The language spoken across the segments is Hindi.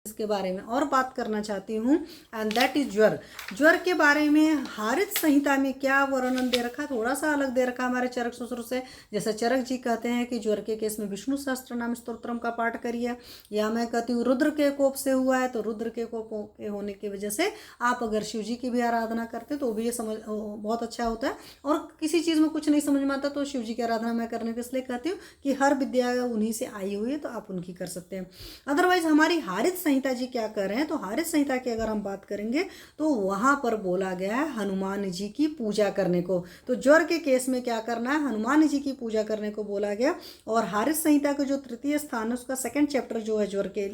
इसके बारे में और बात करना चाहती हूँ, एंड दैट इज ज्वर। ज्वर के बारे में हारित संहिता में क्या वर्णन दे रखा है, थोड़ा सा अलग दे रखा है हमारे चरक ससुर से। जैसे चरक जी कहते हैं कि ज्वर के केस में विष्णु सहस्त्र नाम स्तोत्रम का पाठ करिए, या मैं कहती हूँ रुद्र के कोप से हुआ है तो रुद्र के कोप के होने की वजह से आप अगर शिव जी की भी आराधना करते तो भी ये समझ बहुत अच्छा होता है। और किसी चीज़ में कुछ नहीं समझ में आता तो शिव जी की आराधना मैं करने को इसलिए कहती हूँ कि हर विद्या उन्हीं से आई हुई है, तो आप उनकी कर सकते हैं। अदरवाइज हमारी हारित संहिता जी क्या कर रहे हैं, तो हारित संहिता की अगर हम बात करेंगे तो वहां पर बोला गया है हनुमान जी की पूजा करने को। तो ज्वर के केस में क्या करना है, हनुमान जी की पूजा करने को बोला गया। और हारित संहिता का जो तृतीय स्थान है उसका सेकंड चैप्टर जो है ज्वर के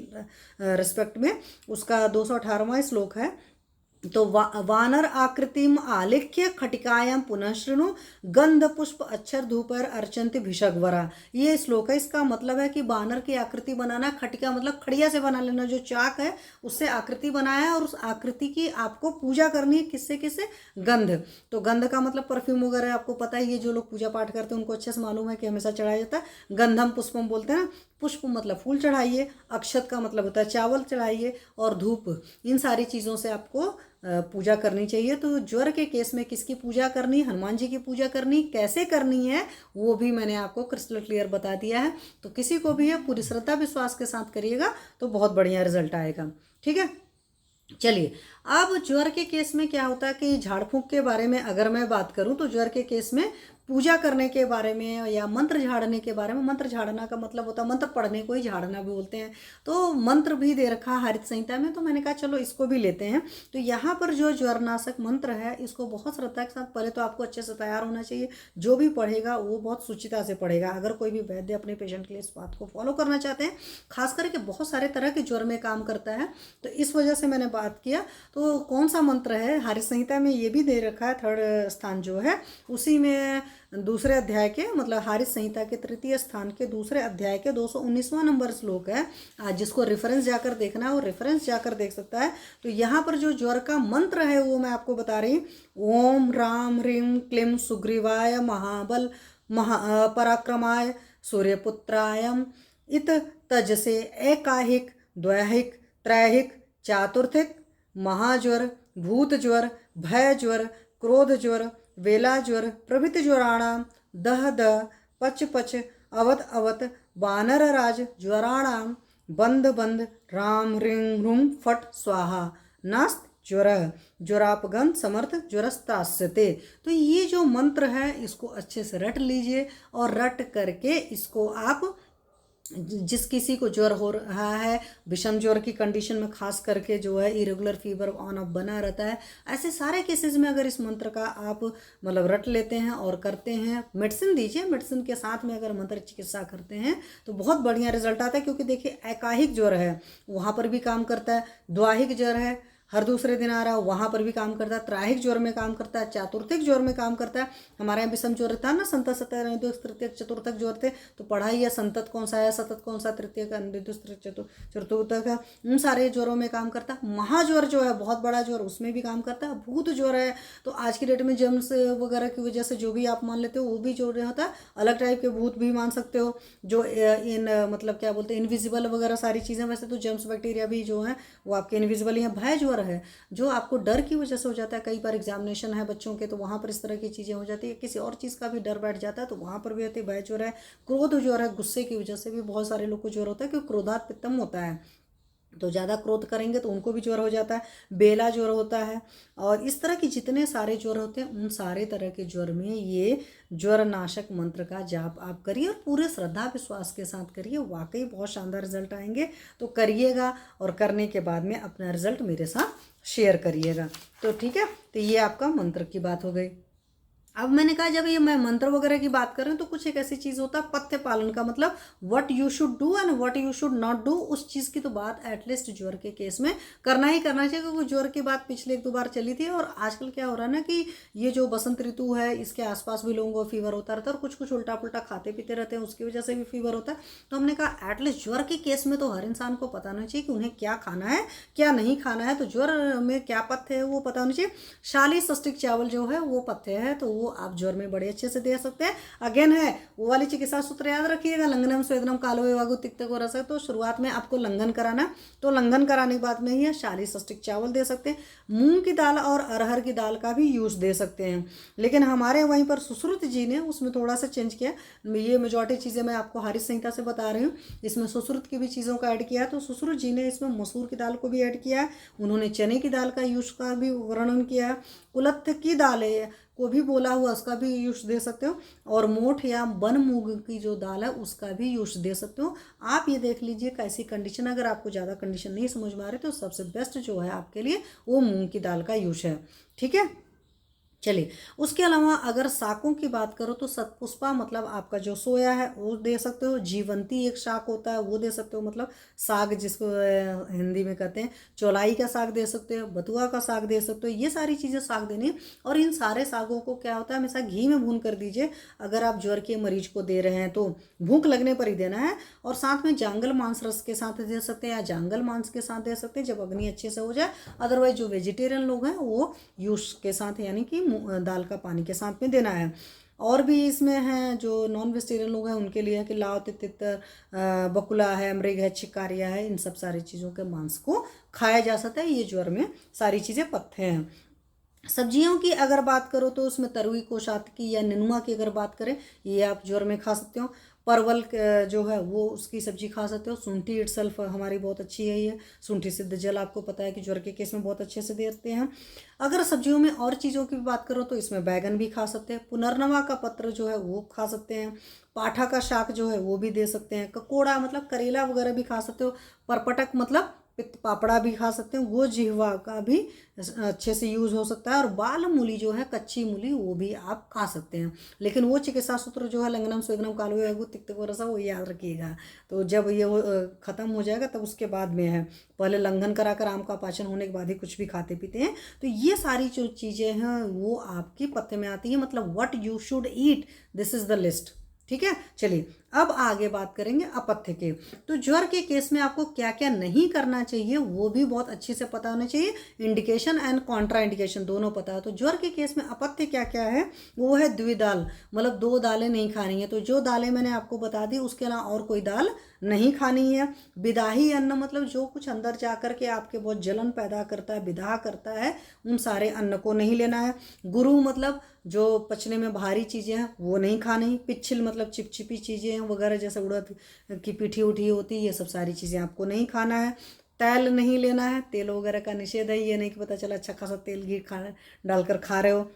रिस्पेक्ट में, उसका 218वां श्लोक है। तो वानर आकृतिम आलिख्य खटिकायाम पुनः शृणु गंध पुष्प अक्षर धूपर अर्चंत भिषग्वरा। ये श्लोक है। इसका मतलब है कि बानर की आकृति बनाना, खटिका मतलब खड़िया से बना लेना, जो चाक है उससे आकृति बनाया है और उस आकृति की आपको पूजा करनी है। किससे किससे, गंध। तो गंध का मतलब परफ्यूम वगैरह आपको पता है, ये जो लोग पूजा पाठ करते हैं उनको अच्छे से मालूम है कि हमेशा चढ़ाया जाता है। गंधम पुष्पम बोलते हैं ना, पुष्प मतलब फूल चढ़ाइए, अक्षत का मतलब होता है चावल चढ़ाइए, और धूप, इन सारी चीज़ों से आपको पूजा करनी चाहिए। तो ज्वर के केस में किसकी पूजा करनी, हनुमान जी की पूजा करनी, कैसे करनी है वो भी मैंने आपको क्रिस्टल क्लियर बता दिया है। तो किसी को भी है पूरी श्रद्धा विश्वास के साथ करिएगा तो बहुत बढ़िया रिजल्ट आएगा। ठीक है, चलिए अब ज्वर के केस में क्या होता है कि झाड़ फूंक के बारे में अगर मैं बात करूं तो ज्वर के केस में पूजा करने के बारे में या मंत्र झाड़ने के बारे में, मंत्र झाड़ना का मतलब होता है मंत्र पढ़ने को ही झाड़ना भी बोलते हैं, तो मंत्र भी दे रखा है हरित संहिता में। तो मैंने कहा चलो इसको भी लेते हैं। तो यहाँ पर जो ज्वरनाशक मंत्र है इसको बहुत श्रद्धा के साथ, पहले तो आपको अच्छे से तैयार होना चाहिए, जो भी पढ़ेगा वो बहुत सुचिता से पढ़ेगा। अगर कोई भी वैद्य अपने पेशेंट के लिए इस बात को फॉलो करना चाहते हैं, खास करके बहुत सारे तरह के ज्वर में काम करता है, तो इस वजह से मैंने बात किया। तो कौन सा मंत्र है, हरित संहिता में ये भी दे रखा है, थर्ड स्थान जो है उसी में दूसरे अध्याय के, मतलब हारित संहिता के तृतीय स्थान के दूसरे अध्याय के 219वां नंबर श्लोक है। जिसको रेफरेंस जाकर देखना है वो रेफरेंस जाकर देख सकता है। तो यहाँ पर जो ज्वर का मंत्र है वो मैं आपको बता रही हूँ। ओम राम ह्रीम क्लीम सुग्रीवाय महाबल पराक्रमाय सूर्यपुत्रायम इत तजसे एकाहिक द्वैहिक त्रैहिक चातुर्थिक महाज्वर भूत ज्वर भय ज्वर क्रोध ज्वर वेला ज्वर प्रभृति ज्वराणाम दह दह पच पच अवत अवत वानर राज ज्वराणाम बंद बंद राम ह्रीं ह्रूम फट स्वाहा नास्त ज्वर ज्वरापगन समर्थ ज्वरस्तास्यते। तो ये जो मंत्र है इसको अच्छे से रट लीजिए, और रट करके इसको आप जिस किसी को ज्वर हो रहा है, विषम ज्वर की कंडीशन में खास करके जो है इरेगुलर फीवर ऑन ऑफ बना रहता है, ऐसे सारे केसेस में अगर इस मंत्र का आप मतलब रट लेते हैं और करते हैं, मेडिसिन दीजिए, मेडिसिन के साथ में अगर मंत्र चिकित्सा करते हैं तो बहुत बढ़िया रिजल्ट आता है। क्योंकि देखिए एकाहिक ज्वर है वहाँ पर भी काम करता है, द्वाहिक ज्वर है हर दूसरे दिन आ रहा है वहाँ पर भी काम करता है, त्राहिक ज्वर में काम करता है, चातुर्थिक ज्वर में काम करता है। हमारे यहाँ विषम ज्वर था ना, संतत सतत तृतीयक चतुर्थक ज्वर थे, तो पढ़ाई है संतत कौन सा है, सतत कौन सा, तृतीयक चतुर्थक है, उन सारे ज्वरों में काम करता है। महाज्वर जो है बहुत बड़ा ज्वर, उसमें भी काम करता है। भूत ज्वर है तो आज की डेट में जर्म्स वगैरह की वजह से जो भी आप मान लेते हो वो भी जो होता है, अलग टाइप के भूत भी मान सकते हो, जो इन मतलब क्या बोलते हैं इनविजिबल वगैरह सारी चीज़ें। वैसे तो जर्म्स बैक्टीरिया भी जो है वो आपके इनविजिबल ही है। भय ज्वर है जो आपको डर की वजह से हो जाता है, कई बार एग्जामिनेशन है बच्चों के तो वहाँ पर इस तरह की चीज़ें हो जाती है, किसी और चीज़ का भी डर बैठ जाता है तो वहाँ पर भी होती है। भय ज्वर है। क्रोध ज्वर है, गुस्से की वजह से भी बहुत सारे लोग को ज्वर होता है क्योंकि क्रोधात पित्तम होता है, तो ज़्यादा क्रोध करेंगे तो उनको भी ज्वर हो जाता है। बेला ज्वर होता है, और इस तरह की जितने सारे ज्वर होते हैं उन सारे तरह के ज्वर में ये ज्वर नाशक मंत्र का जाप आप करिए, और पूरे श्रद्धा विश्वास के साथ करिए, वाकई बहुत शानदार रिजल्ट आएंगे। तो करिएगा और करने के बाद में अपना रिजल्ट मेरे साथ शेयर करिएगा। तो ठीक है, तो ये आपका मंत्र की बात हो गई। अब मैंने कहा जब ये मैं मंत्र वगैरह की बात कर रही हूँ तो कुछ एक ऐसी चीज़ होता है पथ्य पालन का, मतलब what you should do and what you should not do, उस चीज़ की तो बात एटलीस्ट ज्वर के केस में करना ही करना चाहिए। क्योंकि ज्वर की बात पिछले एक दो बार चली थी, और आजकल क्या हो रहा है ना कि ये जो बसंत ऋतु है इसके आसपास भी लोगों को फीवर होता रहता है, और कुछ कुछ उल्टा पुल्टा खाते पीते रहते हैं उसकी वजह से भी फीवर होता है। तो हमने कहा एटलीस्ट ज्वर के केस में तो हर इंसान को पता होना चाहिए कि उन्हें क्या खाना है क्या नहीं खाना है। तो ज्वर में क्या पथ्य है वो पता होना चाहिए। शाली सस्टिक चावल जो है वो पथ्य है, तो वो वो आप ज्वर में बड़े अच्छे से दे सकते हैं। अगेन है वो वाली चिकित्सा सूत्र याद रखिएगा, लंघनम स्वेदनम कालो वागु तिक्तको रस। तो शुरुआत में आपको लंघन कराना, तो लंघन कराने के बाद में ही 40 स्टिक चावल दे सकते हैं। मूंग की दाल और अरहर की दाल का भी यूज दे सकते हैं, लेकिन हमारे वहीं पर सुश्रुत जी ने उसमें थोड़ा सा चेंज किया। ये मेजॉरिटी चीज़ें मैं आपको हरित संहिता से बता रही हूँ, इसमें सुश्रुत की भी चीज़ों का ऐड किया है। तो सुश्रुत जी ने इसमें मसूर की दाल को भी ऐड किया है, उन्होंने चने की दाल का यूज का भी वर्णन किया है, कुलथ की दाल है को भी बोला हुआ, उसका भी यूज दे सकते हो, और मोठ या बन मूंग की जो दाल है उसका भी यूज दे सकते हो। आप ये देख लीजिए कैसी कंडीशन, अगर आपको ज़्यादा कंडीशन नहीं समझ में आ रही तो सबसे बेस्ट जो है आपके लिए वो मूंग की दाल का यूज है। ठीक है, चलिए उसके अलावा अगर शाकों की बात करो तो सतपुष्पा मतलब आपका जो सोया है वो दे सकते हो, जीवंती एक शाक होता है वो दे सकते हो, मतलब साग जिसको हिंदी में कहते हैं, चौलाई का साग दे सकते हो, बथुआ का साग दे सकते हो, ये सारी चीज़ें साग देनी। और इन सारे सागों को क्या होता है हमेशा घी में भून कर दीजिए अगर आप ज्वर के मरीज को दे रहे हैं तो, भूख लगने पर ही देना है। और साथ में जांगल मांस रस के साथ दे सकते हैं या जांगल मांस के साथ दे सकते हैं जब अग्नि अच्छे से हो जाए। अदरवाइज जो वेजिटेरियन लोग हैं वो यूज के साथ यानी कि दाल का पानी के साथ में देना है। और भी इसमें है जो नॉन वेजिटेरियन लोग हैं उनके लिए है कि लाव तितर बकुला है, मृग है, चिकारिया है, इन सब सारी चीज़ों के मांस को खाया जा सकता है। ये ज्वर में सारी चीज़ें पथ्य हैं। सब्जियों की अगर बात करो तो उसमें तरुई कोशातकी या निनुआ की अगर बात करें ये आप ज्वर में खा सकते हो। परवल जो है वो उसकी सब्जी खा सकते हो। शुंठी इटसेल्फ हमारी बहुत अच्छी है, ये शुंठी सिद्ध जल आपको पता है कि ज्वर के केस में बहुत अच्छे से देते हैं। अगर सब्जियों में और चीज़ों की बात करो तो इसमें बैगन भी खा सकते हैं, पुनर्नवा का पत्र जो है वो खा सकते हैं, पाठा का शाक जो है वो भी दे सकते हैं, ककोड़ा मतलब करेला वगैरह भी खा सकते हो, परपटक मतलब पित्त पापड़ा भी खा सकते हैं, वो जिहवा का भी अच्छे से यूज़ हो सकता है। और बाल मूली जो है कच्ची मूली वो भी आप खा सकते हैं, लेकिन वो चिकित्सा सूत्र जो है लंघनम स्वेदनम कालो तिक्तको रसा वो याद रखिएगा। तो जब ये ख़त्म हो जाएगा तब उसके बाद में है, पहले लंघन करा कर आम का पाचन होने के बाद ही कुछ भी खाते पीते हैं। तो ये सारी जो चीज़ें हैं वो आपकी पथ्य में आती है, मतलब what you should eat, this is the list. ठीक है, चलिए अब आगे बात करेंगे अपथ्य के। तो ज्वर के केस में आपको क्या क्या नहीं करना चाहिए वो भी बहुत अच्छे से पता होना चाहिए, इंडिकेशन एंड कॉन्ट्रा इंडिकेशन दोनों पता हो। तो ज्वर के केस में अपथ्य क्या क्या है, वो है द्विदाल, मतलब 2 दालें नहीं खानी है। तो जो दालें मैंने आपको बता दी उसके अलावा और कोई दाल नहीं खानी है। विदाही अन्न मतलब जो कुछ अंदर जा कर के आपके बहुत जलन पैदा करता है, विदाह करता है, उन सारे अन्न को नहीं लेना है। गुरु मतलब जो पचने में भारी चीज़ें हैं वो नहीं खानी। पिच्छिल मतलब चिपचिपी चीज़ें हैं वगैरह जैसे उड़द की पीठी उठी होती है, ये सब सारी चीज़ें आपको नहीं खाना है। तेल नहीं लेना है, तेल वगैरह का निषेध है, ये नहीं कि पता चला अच्छा खासा तेल घी डालकर खा रहे हो,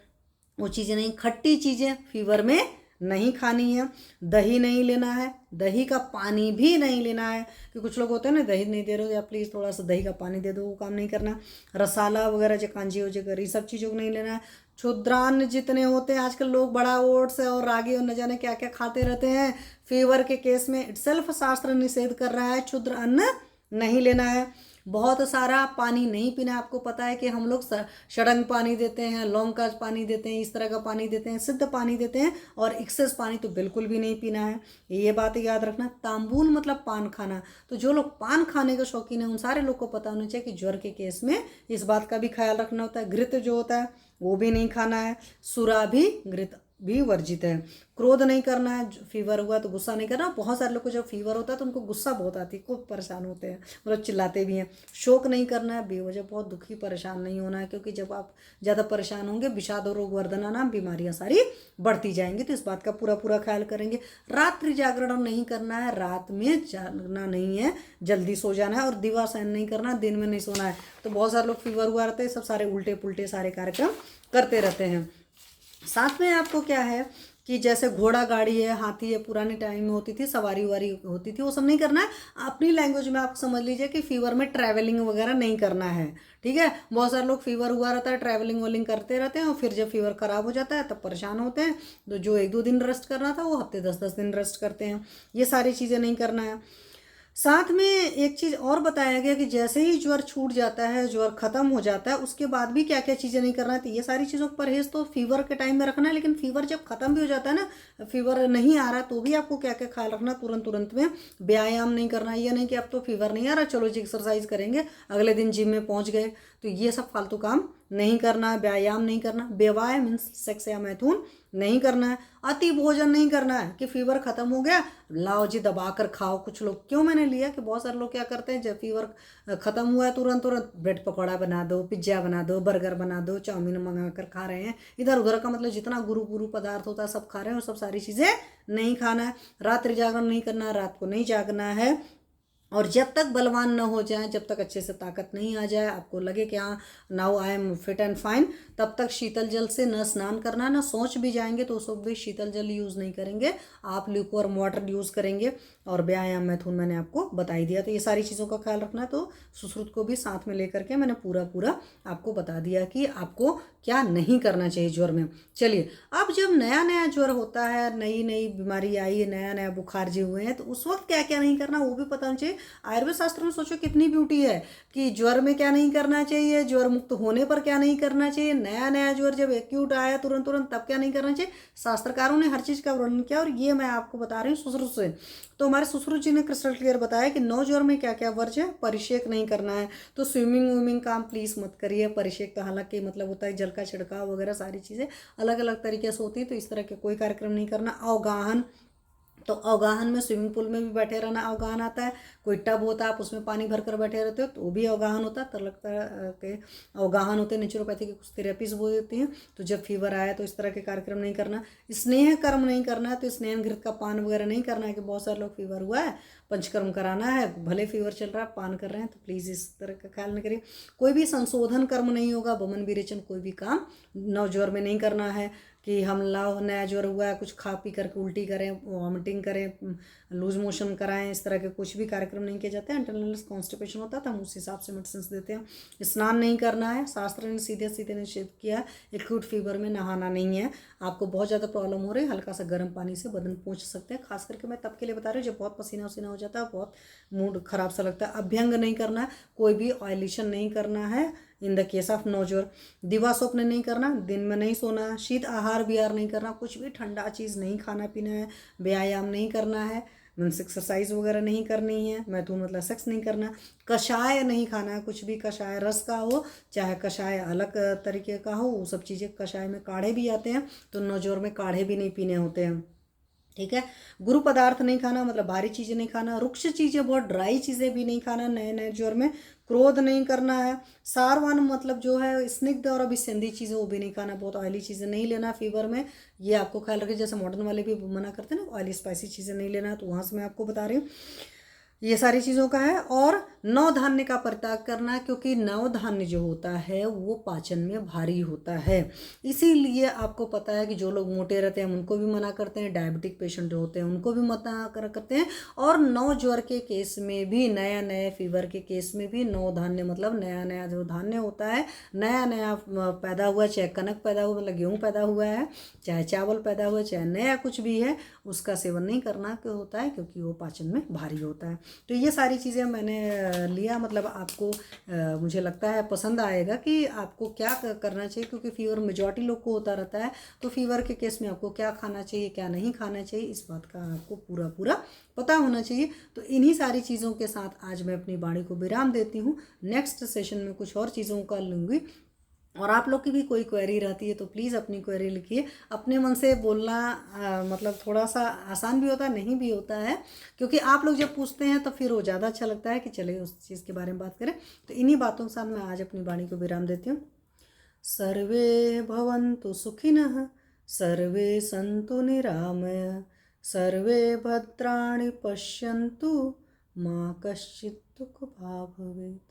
वो चीज़ें नहीं। खट्टी चीज़ें फीवर में नहीं खानी है। दही नहीं लेना है, दही का पानी भी नहीं लेना है, कि कुछ लोग होते हैं ना दही नहीं दे रहे हो या प्लीज़ थोड़ा सा दही का पानी दे दो, वो काम नहीं करना। रसाला वगैरह जो कांजी हो जगह ये सब चीज़ों को नहीं लेना है। क्षुद्रान्न जितने होते हैं आजकल लोग बड़ा ओट्स और रागी और न जाने क्या क्या खाते रहते हैं, फीवर के केस में इटसेल्फ शास्त्र निषेध कर रहा है, क्षुद्र अन्न नहीं लेना है। बहुत सारा पानी नहीं पीना है, आपको पता है कि हम लोग षडंग पानी देते हैं, लौंग का पानी देते हैं, इस तरह का पानी देते हैं, सिद्ध पानी देते हैं, और एक्सेस पानी तो बिल्कुल भी नहीं पीना है, ये बात याद रखना। तांबूल मतलब पान खाना, तो जो लोग पान खाने के शौकीन हैं उन सारे लोग को पता होना चाहिए कि ज्वर के केस में इस बात का भी ख्याल रखना होता है। घृत जो होता है वो भी नहीं खाना है, सुरा भी घृत भी वर्जित है। क्रोध नहीं करना है, फीवर हुआ तो गुस्सा नहीं करना। बहुत सारे लोग को जब फीवर होता है तो उनको गुस्सा बहुत आती है, खूब परेशान होते हैं, मतलब चिल्लाते भी हैं। शोक नहीं करना है, बेवजह बहुत दुखी परेशान नहीं होना है, क्योंकि जब आप ज़्यादा परेशान होंगे विषाद और रोग वर्धना नाम बीमारियां सारी बढ़ती जाएंगी, तो इस बात का पूरा पूरा ख्याल करेंगे। रात्रि जागरण नहीं करना है, रात में जागना नहीं है, जल्दी सो जाना है, और दिवा सहन नहीं करना, दिन में नहीं सोना है। तो बहुत सारे लोग फीवर हुआ रहते हैं, सब सारे उल्टे पुल्टे सारे कार्यक्रम करते रहते हैं। साथ में आपको क्या है कि जैसे घोड़ा गाड़ी है, हाथी है, पुराने टाइम में होती थी, सवारी वारी होती थी, वो सब नहीं करना है। अपनी लैंग्वेज में आप समझ लीजिए कि फीवर में ट्रैवलिंग वगैरह नहीं करना है। ठीक है, बहुत सारे लोग फीवर हुआ रहता है ट्रैवलिंग वलिंग करते रहते हैं, और फिर जब फीवर खराब हो जाता है तब परेशान होते हैं। तो जो 1-2 दिन रेस्ट करना था वो हफ्ते 10-10 दिन रेस्ट करते हैं। ये सारी चीज़ें नहीं करना है। साथ में एक चीज़ और बताया गया कि जैसे ही ज्वर छूट जाता है, ज्वर खत्म हो जाता है, उसके बाद भी क्या क्या चीज़ें नहीं करना है। तो ये सारी चीज़ों का परहेज तो फीवर के टाइम में रखना है, लेकिन फीवर जब खत्म भी हो जाता है ना, फीवर नहीं आ रहा तो भी आपको क्या क्या ख्याल रखना, तुरंत में व्यायाम नहीं करना। ये नहीं कि अब तो फीवर नहीं आ रहा चलो जी एक्सरसाइज करेंगे, अगले दिन जिम में पहुँच गए, तो ये सब फालतू काम नहीं करना है, व्यायाम नहीं करना, बेवाय मीन्स सेक्स या मैथुन नहीं करना है, अति भोजन नहीं करना है कि फीवर खत्म हो गया लाओ जी दबा कर खाओ। कुछ लोग क्यों मैंने लिया कि बहुत सारे लोग क्या करते हैं, जब फीवर खत्म हुआ है तुरंत तुरंत ब्रेड पकौड़ा बना दो, पिज्ज़ा बना दो, बर्गर बना दो, चाउमीन मंगा कर खा रहे हैं, इधर उधर का मतलब जितना गुरु गुरु पदार्थ होता है सब खा रहे हैं, और सब सारी चीज़ें नहीं खाना है। रात्रि जागरण नहीं करना है, रात को नहीं जागना है, और जब तक बलवान न हो जाए, जब तक अच्छे से ताकत नहीं आ जाए, आपको लगे कि हाँ now I am fit and fine, तब तक शीतल जल से न स्नान करना, ना सोच भी जाएंगे तो उस वक्त भी शीतल जल यूज़ नहीं करेंगे, आप ल्यूकवार्म वाटर यूज़ करेंगे। और व्यायाम मैथुन मैंने आपको बता ही दिया, तो ये सारी चीज़ों का ख्याल रखना है। तो सुश्रुत को भी साथ में लेकर के मैंने पूरा पूरा आपको बता दिया कि आपको क्या नहीं करना चाहिए ज्वर में। चलिए, अब जब नया नया ज्वर होता है, नई नई बीमारी आई है, नया नया बुखार जी हुए हैं, तो उस वक्त क्या क्या नहीं करना वो भी पता होना चाहिए। आयुर्वेद शास्त्र में सोचो कितनी ब्यूटी है कि ज्वर में क्या नहीं करना चाहिए, ज्वर मुक्त होने पर क्या नहीं करना चाहिए, नया नया ज्वर जब एक्यूट आया तुरंत तुरंत तब क्या नहीं करना चाहिए। शास्त्रकारों ने हर चीज़ का वर्णन किया, और ये मैं आपको बता रही हूँ सुश्रुत से। तो हमारे सुश्रुत जी ने क्रिस्टल क्लियर बताया कि नौ ज्वर में क्या क्या वर्ज्य है। परिषेक नहीं करना है, तो स्विमिंग विमिंग काम प्लीज़ मत करिए। परिषेक तो हालांकि मतलब होता है जल का छिड़काव वगैरह, सारी चीज़ें अलग अलग तरीके से होती है, तो इस तरह के कोई कार्यक्रम नहीं करना। अवगाहन, तो अवगाहन में स्विमिंग पूल में भी बैठे रहना अवगाहन आता है, कोई टब होता है आप उसमें पानी भर कर बैठे रहते हो तो वो भी अवगाहन होता है। तरह के अवगाहन होते हैं, नेचुरोपैथी की कुछ थेरेपीज वो होती हैं। तो जब फीवर आया तो इस तरह के कार्यक्रम नहीं करना। स्नेह कर्म नहीं करना है, तो स्नेह घृत का पान वगैरह नहीं करना है कि बहुत सारे लोग फीवर हुआ है पंचकर्म कराना है, भले फीवर चल रहा है पान कर रहे हैं, तो प्लीज़ इस तरह का ख्याल न करिए। कोई भी संशोधन कर्म नहीं होगा, बमन विरेचन कोई भी काम नव ज्वर में नहीं करना है कि हम लाओ नया ज्वर हुआ है कुछ खा पी करके उल्टी करें, वॉमिटिंग करें, लूज मोशन कराएं, इस तरह के कुछ भी कार्यक्रम नहीं किए जाते हैं। इंटरनल कॉन्स्टिपेशन होता है तो हम उस हिसाब से मेडिसिन देते हैं। स्नान नहीं करना है, शास्त्र ने सीधे सीधे निषेध किया। एक्यूट फीवर में नहाना नहीं है। आपको बहुत ज़्यादा प्रॉब्लम हो रही है, हल्का सा गर्म पानी से बदन पोंछ सकते हैं। खास करके मैं तब के लिए बता रही हूँ जब बहुत पसीना वसीना हो जाता है, बहुत मूड खराब सा लगता है। अभ्यंग नहीं करना है, कोई भी ऑयलेशन नहीं करना है in the case of no ज्वर। दिवा स्वप्न नहीं करना, दिन में नहीं सोना, शीत आहार विहार नहीं करना, कुछ भी ठंडा चीज़ नहीं खाना पीना है, व्यायाम नहीं करना है, मीन्स एक्सरसाइज वगैरह नहीं करनी है, मैथुन मतलब सेक्स नहीं करना, कषाय नहीं खाना है, कुछ भी कषाय रस का हो चाहे कषाय अलग तरीके का हो, वो सब चीज़ें कषाय में काढ़े भी आते हैं, तो नो ज्वर में काढ़े भी नहीं पीने होते हैं। ठीक है, गुरु पदार्थ नहीं खाना मतलब भारी चीज़ें नहीं खाना, रुक्ष चीज़ें बहुत ड्राई चीज़ें भी नहीं खाना नए नए ज्वर में। क्रोध नहीं करना है। सारवान मतलब जो है स्निग्ध और अभिसंधी चीज़ें वो भी नहीं खाना, बहुत ऑयली चीज़ें नहीं लेना फीवर में, ये आपको ख्याल रखें। जैसे मॉडर्न वाले भी मना करते हैं ना ऑयली स्पाइसी चीज़ें नहीं लेना, तो वहाँ से मैं आपको बता रही हूँ ये सारी चीज़ों का है। और नव धान्य का परित्याग करना, क्योंकि नव धान्य जो होता है वो पाचन में भारी होता है, इसीलिए आपको पता है कि जो लोग मोटे रहते हैं उनको भी मना करते हैं, डायबिटिक पेशेंट जो होते हैं उनको भी मना करते हैं। और नव ज्वर के केस में भी, नया नया फीवर के केस में भी नव धान्य मतलब नया नया जो धान्य होता है, नया नया पैदा हुआ, चाहे कनक पैदा हुआ मतलब गेहूँ पैदा हुआ है, चाहे चावल पैदा हुआ, चाहे नया कुछ भी है, उसका सेवन नहीं करना क्यों होता है, क्योंकि वो पाचन में भारी होता है। तो ये सारी चीज़ें मैंने लिया, मतलब आपको मुझे लगता है पसंद आएगा कि आपको क्या करना चाहिए, क्योंकि फीवर मेजॉरिटी लोग को होता रहता है। तो फीवर के केस में आपको क्या खाना चाहिए क्या नहीं खाना चाहिए इस बात का आपको पूरा पूरा पता होना चाहिए। तो इन्हीं सारी चीज़ों के साथ आज मैं अपनी वाणी को विराम देती हूँ। नेक्स्ट सेशन में कुछ और चीज़ों का लूँगी, और आप लोग की भी कोई क्वेरी रहती है तो प्लीज़ अपनी क्वेरी लिखिए। अपने मन से बोलना मतलब थोड़ा सा आसान भी होता है, नहीं भी होता है, क्योंकि आप लोग जब पूछते हैं तो फिर वो ज़्यादा अच्छा लगता है कि चले उस चीज़ के बारे में बात करें। तो इन्हीं बातों के साथ मैं आज अपनी वाणी को विराम देती हूँ। सर्वे भवन्तु सुखिनः, सर्वे सन्तु निरामय, सर्वे भद्राणि पश्यन्तु, मा कश्चित् दुःखभाग् भवेत्।